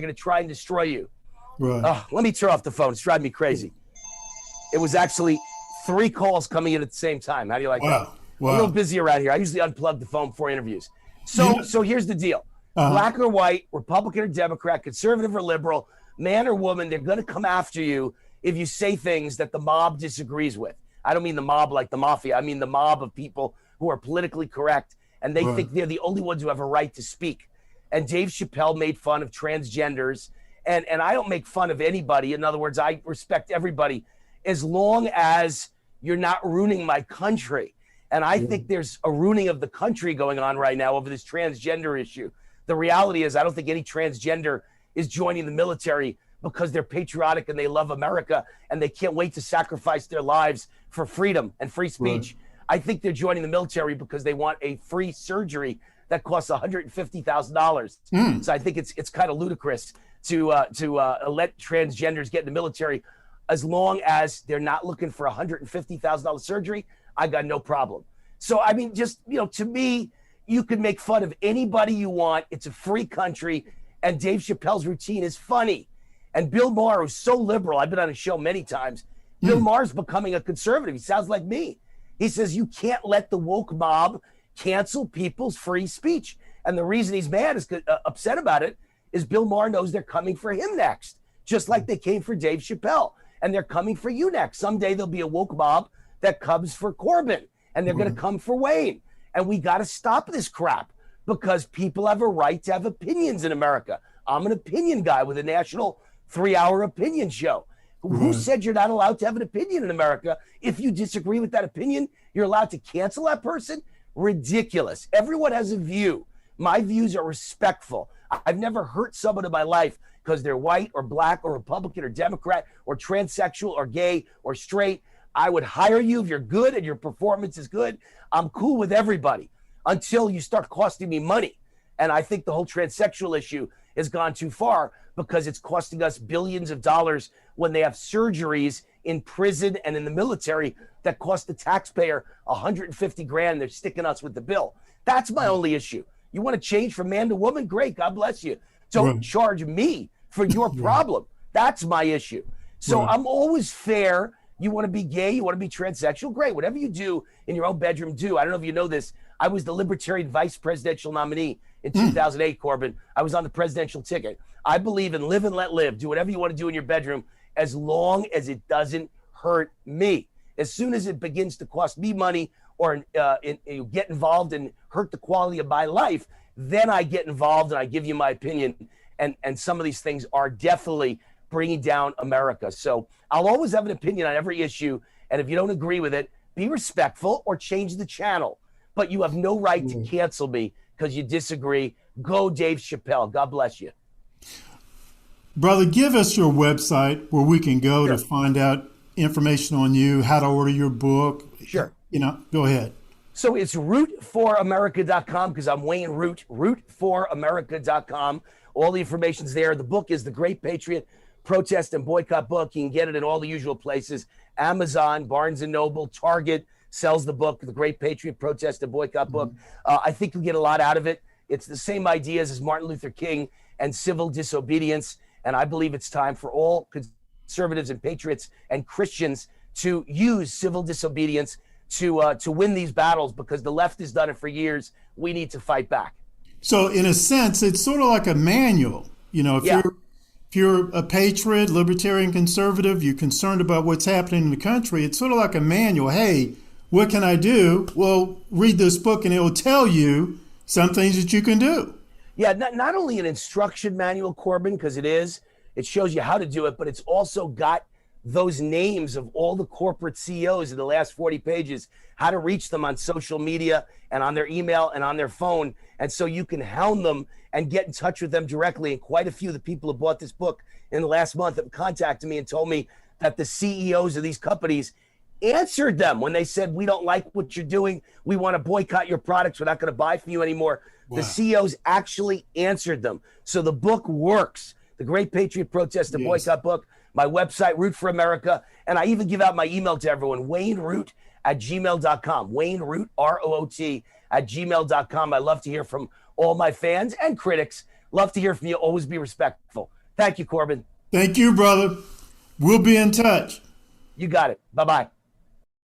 going to try and destroy you. Right. Let me turn off the phone. It's driving me crazy. It was actually 3 calls coming in at the same time. How do you like that? Wow. A little busy around here. I usually unplug the phone before interviews. So here's the deal. Black or white, Republican or Democrat, conservative or liberal, man or woman, they're going to come after you if you say things that the mob disagrees with. I don't mean the mob like the mafia. I mean the mob of people who are politically correct, and they think they're the only ones who have a right to speak. And Dave Chappelle made fun of transgenders, and I don't make fun of anybody. In other words, I respect everybody as long as you're not ruining my country. And I think there's a ruining of the country going on right now over this transgender issue. The reality is I don't think any transgender is joining the military because they're patriotic and they love America and they can't wait to sacrifice their lives for freedom and free speech. I think they're joining the military because they want a free surgery that costs $150,000. So I think it's kind of ludicrous to let transgenders get in the military. As long as they're not looking for $150,000 surgery, I got no problem. So, I mean, just, to me, you can make fun of anybody you want. It's a free country. And Dave Chappelle's routine is funny. And Bill Maher, who's so liberal, I've been on his show many times. Bill Maher's becoming a conservative. He sounds like me. He says you can't let the woke mob cancel people's free speech. And the reason he's mad, upset about it, is Bill Maher knows they're coming for him next, just like they came for Dave Chappelle. And they're coming for you next. Someday there'll be a woke mob that comes for Corbin, and they're going to come for Wayne. And we got to stop this crap because people have a right to have opinions in America. I'm an opinion guy with a national 3-hour opinion show. Who said you're not allowed to have an opinion in America? If you disagree with that opinion, you're allowed to cancel that person? Ridiculous. Everyone has a view. My views are respectful. I've never hurt someone in my life because they're white or black or Republican or Democrat or transsexual or gay or straight. I would hire you if you're good and your performance is good. I'm cool with everybody until you start costing me money. And I think the whole transsexual issue has gone too far because it's costing us billions of dollars when they have surgeries in prison and in the military that cost the taxpayer $150,000. They're sticking us with the bill. That's my only issue. You want to change from man to woman? Great. God bless you. Don't charge me for your problem. That's my issue. So I'm always fair. You want to be gay, you want to be transsexual, great. Whatever you do in your own bedroom, do. I don't know if you know this. I was the Libertarian vice presidential nominee in 2008, Corbin. I was on the presidential ticket. I believe in live and let live. Do whatever you want to do in your bedroom as long as it doesn't hurt me. As soon as it begins to cost me money or get involved and hurt the quality of my life, then I get involved and I give you my opinion. And some of these things are definitely bringing down America. So I'll always have an opinion on every issue. And if you don't agree with it, be respectful or change the channel. But you have no right to cancel me because you disagree. Go Dave Chappelle. God bless you. Brother, give us your website where we can go to find out information on you, how to order your book. Sure. Go ahead. So it's rootforamerica.com because I'm Wayne Root, rootforamerica.com. All the information's there. The book is The Great Patriot Protest and Boycott Book. You can get it in all the usual places. Amazon, Barnes & Noble, Target sells the book, The Great Patriot Protest and Boycott Book. I think you'll get a lot out of it. It's the same ideas as Martin Luther King and civil disobedience. And I believe it's time for all conservatives and patriots and Christians to use civil disobedience to win these battles because the left has done it for years. We need to fight back. So in a sense, it's sort of like a manual. If you're a patriot, libertarian, conservative, you're concerned about what's happening in the country, it's sort of like a manual. Hey, what can I do? Well, read this book and it will tell you some things that you can do. Yeah, not only an instruction manual, Corbin, because it shows you how to do it, but it's also got those names of all the corporate CEOs in the last 40 pages, how to reach them on social media and on their email and on their phone. And so you can hound them and get in touch with them directly. And quite a few of the people who bought this book in the last month have contacted me and told me that the CEOs of these companies answered them when they said, we don't like what you're doing. We want to boycott your products. We're not going to buy from you anymore. Wow. The CEOs actually answered them. So the book works. The Great Patriot Protest and Boycott Book. My website, Root for America. And I even give out my email to everyone, WayneRoot@gmail.com. Wayne Root, ROOT @gmail.com. I love to hear from all my fans and critics. Love to hear from you. Always be respectful. Thank you, Corbin. Thank you, brother. We'll be in touch. You got it. Bye-bye.